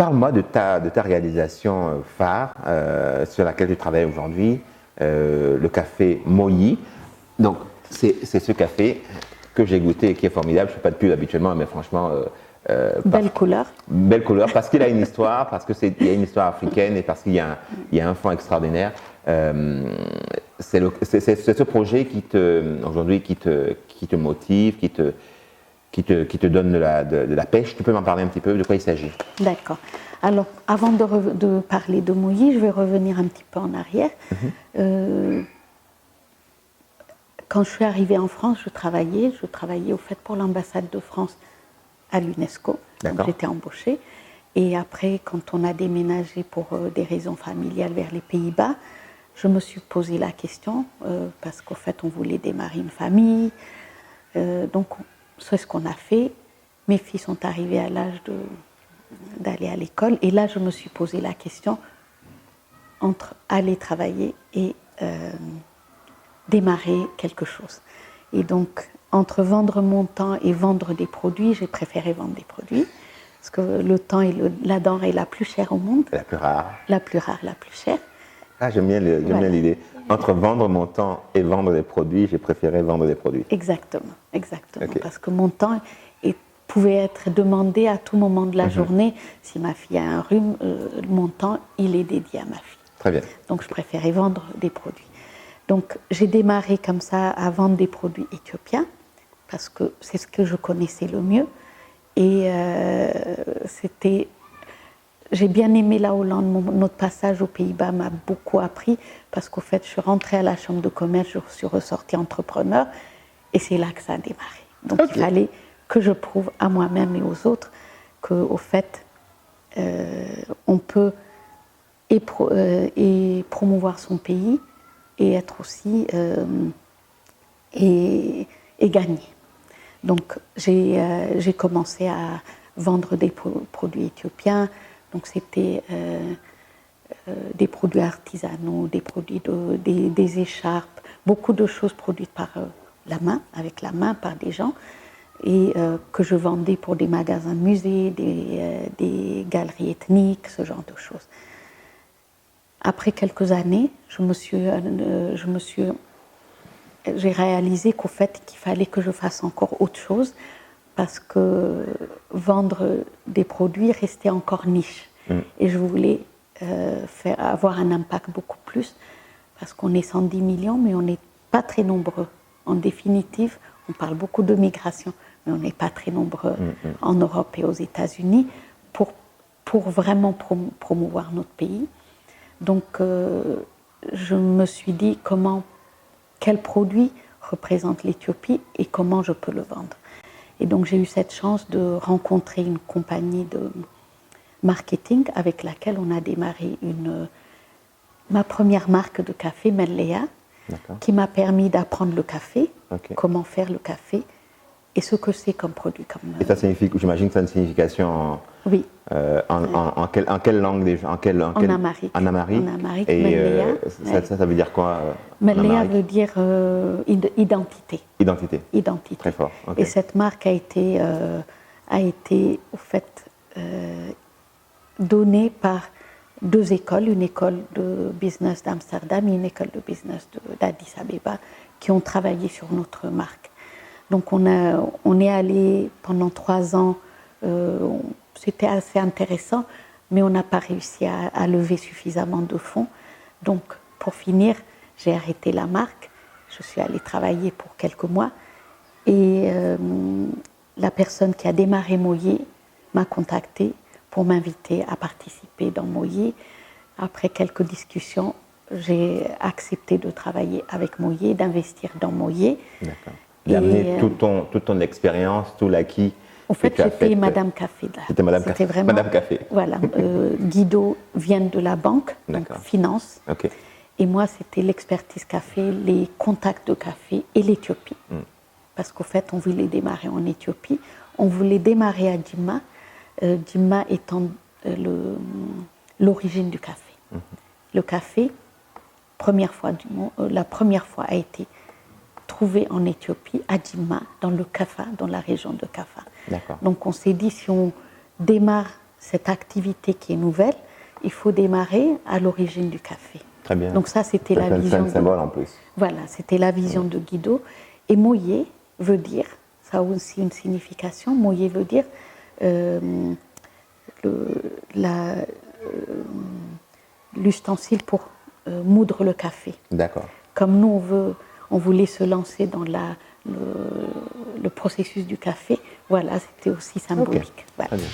Parle-moi de ta réalisation phare sur laquelle tu travailles aujourd'hui, le café Moyi. Donc, c'est ce café que j'ai goûté et qui est formidable. Je ne fais pas de pub habituellement, mais franchement... belle couleur. Belle couleur, parce qu'il a une histoire, parce qu'il y a une histoire africaine et parce qu'il y a un fond extraordinaire. C'est ce projet aujourd'hui qui te motive, qui te donne de la pêche. Tu peux m'en parler un petit peu, de quoi il s'agit? D'accord. Alors, avant de parler de Moyi, je vais revenir un petit peu en arrière. Quand je suis arrivée en France, je travaillais au fait pour l'ambassade de France à l'UNESCO. Donc j'étais embauchée. Et après, quand on a déménagé pour des raisons familiales vers les Pays-Bas, je me suis posé la question, parce qu'au fait, on voulait démarrer une famille. Donc, c'est ce qu'on a fait. Mes filles sont arrivées à l'âge d'aller à l'école. Et là, je me suis posé la question entre aller travailler et démarrer quelque chose. Et donc, entre vendre mon temps et vendre des produits, j'ai préféré vendre des produits. Parce que le temps est la denrée la plus chère au monde. La plus rare. La plus rare, la plus chère. Ah, j'aime bien l'idée. Entre vendre mon temps et vendre des produits, j'ai préféré vendre des produits. Exactement. Okay. Parce que mon temps pouvait être demandé à tout moment de la journée. Si ma fille a un rhume, mon temps, il est dédié à ma fille. Très bien. Donc, je préférais vendre des produits. Donc, j'ai démarré comme ça à vendre des produits éthiopiens, parce que c'est ce que je connaissais le mieux. Et j'ai bien aimé la Hollande. Notre passage aux Pays-Bas m'a beaucoup appris, parce qu'au fait, je suis rentrée à la chambre de commerce, je suis ressortie entrepreneur, et c'est là que ça a démarré. Donc, il fallait que je prouve à moi-même et aux autres qu'au fait, on peut promouvoir son pays et être aussi et gagner. Donc j'ai commencé à vendre des produits éthiopiens. Donc c'était des produits artisanaux, des produits des écharpes, beaucoup de choses produites par avec la main par des gens, et que je vendais pour des magasins de musées, des galeries ethniques, ce genre de choses. Après quelques années, j'ai réalisé qu'au fait, qu'il fallait que je fasse encore autre chose, parce que vendre des produits restait encore niche. Et je voulais avoir un impact beaucoup plus, parce qu'on est 110 millions, mais on n'est pas très nombreux. En définitive, on parle beaucoup de migration, mais on n'est pas très nombreux en Europe et aux États-Unis pour vraiment promouvoir notre pays. Donc, je me suis dit quel produit représente l'Éthiopie et comment je peux le vendre. Et donc, j'ai eu cette chance de rencontrer une compagnie de marketing avec laquelle on a démarré ma première marque de café, Melleya, qui m'a permis d'apprendre le café, comment faire le café et ce que c'est comme produit. Et ça signifie, j'imagine que ça a une signification oui. En quelle langue déjà? En amharique. En amharique. En amharique, et Melleya. Ça veut dire quoi? Melleya veut dire identité. Identité. Très fort. Okay. Et cette marque a été au fait donnée par deux écoles, une école de business d'Amsterdam et une école de business d'Addis Abeba, qui ont travaillé sur notre marque. Donc on est allé pendant 3 ans, c'était assez intéressant, mais on n'a pas réussi à lever suffisamment de fonds. Donc pour finir, j'ai arrêté la marque, je suis allée travailler pour quelques mois, et la personne qui a démarré Moyi m'a contactée pour m'inviter à participer dans Moyi. Après quelques discussions, j'ai accepté de travailler avec Moyi, d'investir dans Moyi. D'accord. D'amener toute ton expérience, tout l'acquis. En fait, j'étais Madame Café. C'était vraiment Madame Café. Voilà. Guido vient de la banque, donc finance. Okay. Et moi, c'était l'expertise café, les contacts de café et l'Éthiopie. Parce qu'au fait, on voulait démarrer en Éthiopie. On voulait démarrer à Jimma, Jimma étant l'origine du café. Le café, la première fois a été trouvé en Éthiopie, à Jimma, dans le Kaffa, dans la région de Kaffa. Donc on s'est dit, si on démarre cette activité qui est nouvelle, il faut démarrer à l'origine du café. Très bien. Donc ça, c'était la vision. C'est un symbole en plus. Voilà, c'était la vision de Guido. Et Moyer veut dire, ça a aussi une signification, Moyer veut dire l'ustensile pour moudre le café. D'accord. Comme nous, on voulait se lancer dans le processus du café, voilà, c'était aussi symbolique. Okay. Voilà. Très bien.